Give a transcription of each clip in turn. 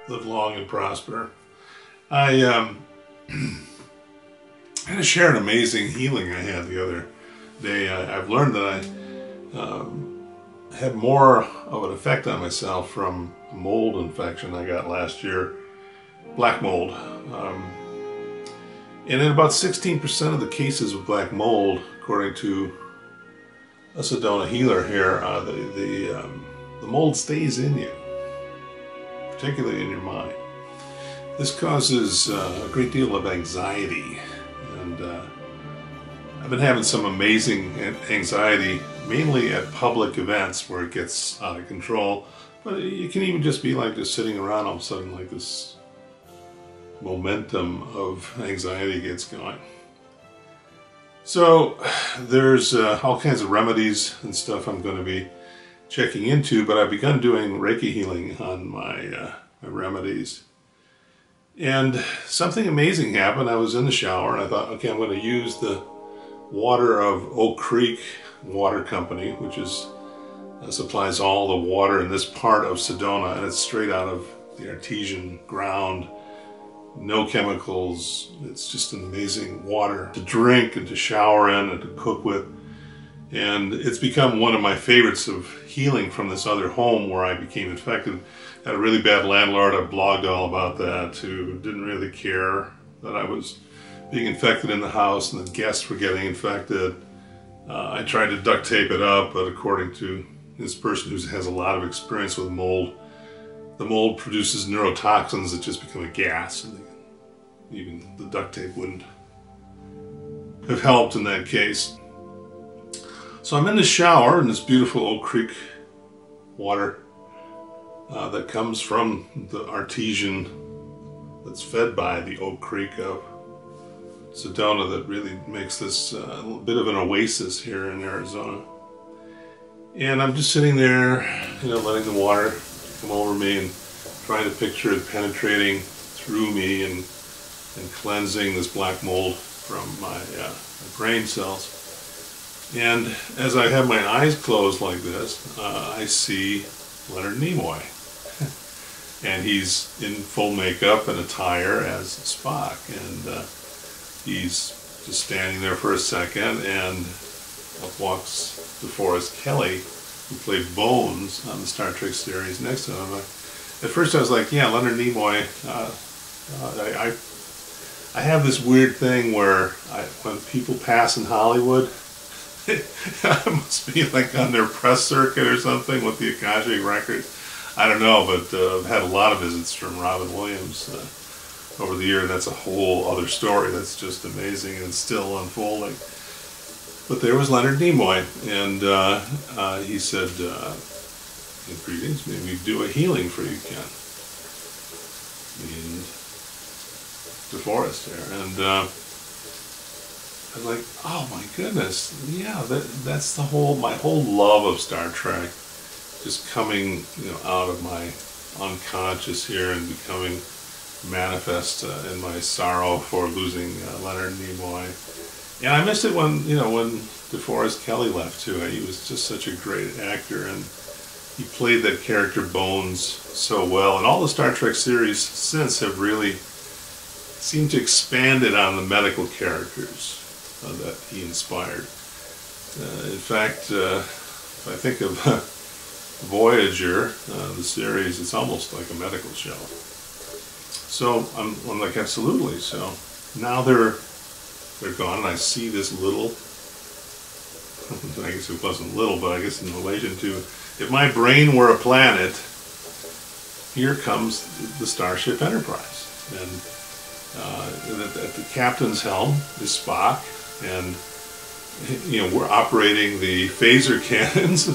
live long and prosper. I had to share an amazing healing I had the other day. I've learned that I had more of an effect on myself from a mold infection I got last year, black mold. And in about 16% of the cases of black mold, according to a Sedona healer here, the mold stays in you, particularly in your mind. This causes a great deal of anxiety, and I've been having some amazing anxiety, mainly at public events where it gets out of control. But it can even just be like just sitting around, all of a sudden like this momentum of anxiety gets going. So there's all kinds of remedies and stuff I'm going to be checking into, but I've begun doing Reiki healing on my remedies. And something amazing happened. I was in the shower and I thought, okay, I'm going to use the water of Oak Creek Water Company, which is supplies all the water in this part of Sedona, and it's straight out of the artesian ground. No chemicals. It's just an amazing water to drink and to shower in and to cook with. And it's become one of my favorites of healing from this other home where I became infected. I had a really bad landlord. I blogged all about that, who didn't really care that I was being infected in the house and the guests were getting infected. I tried to duct tape it up, but according to this person who has a lot of experience with mold, the mold produces neurotoxins that just become a gas, and even the duct tape wouldn't have helped in that case. So I'm in the shower in this beautiful Oak Creek water that comes from the artesian that's fed by the Oak Creek of Sedona, that really makes this a bit of an oasis here in Arizona. And I'm just sitting there, letting the water come over me and trying to picture it penetrating through me and cleansing this black mold from my brain cells. And as I have my eyes closed like this, I see Leonard Nimoy. And he's in full makeup and attire as Spock. And he's just standing there for a second, and up walks DeForest Kelly, who played Bones on the Star Trek series, next to him. At first I was like, yeah, Leonard Nimoy. I have this weird thing where when people pass in Hollywood, I must be like on their press circuit or something with the Akashic Records. I don't know, but I've had a lot of visits from Robin Williams over the year, and that's a whole other story that's just amazing and still unfolding. But there was Leonard Nimoy, and he said, greetings, may we do a healing for you, Ken? And DeForest there, and I was like, oh my goodness, yeah, that's the my whole love of Star Trek, just coming, out of my unconscious here and becoming manifest in my sorrow for losing Leonard Nimoy. And I missed it when, when DeForest Kelly left too. He was just such a great actor, and he played that character Bones so well. And all the Star Trek series since have really seemed to expand it on the medical characters that he inspired. In fact, if I think of Voyager, the series, it's almost like a medical show. So I'm like, absolutely. So now they're gone, and I see this little, I guess it wasn't little, but I guess in relation to, if my brain were a planet, here comes the Starship Enterprise. And at the captain's helm is Spock, and we're operating the phaser cannons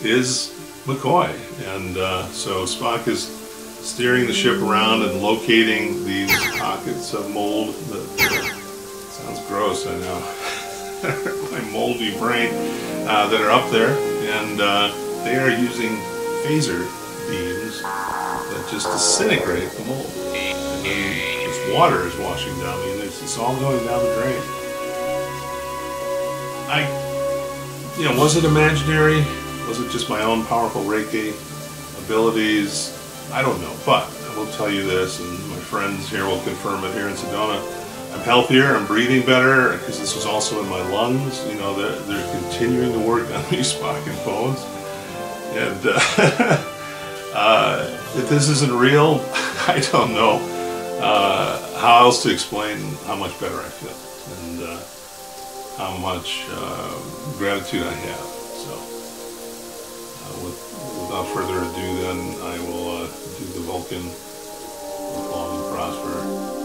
is McCoy. And so Spock is steering the ship around and locating these pockets of mold that sounds gross, I know. My moldy brain that are up there, and they are using phaser beams that just disintegrate the mold. And this water is washing down me, and it's all going down the drain. Was it imaginary? Was it just my own powerful Reiki abilities? I don't know, but will tell you this, and my friends here will confirm it here in Sedona. I'm healthier, I'm breathing better, because this was also in my lungs. You know, they're continuing to work on these Spock bones. And if this isn't real, I don't know how else to explain how much better I feel and how much gratitude I have. So without further ado, then I will do the Vulcan. Live long and prosper.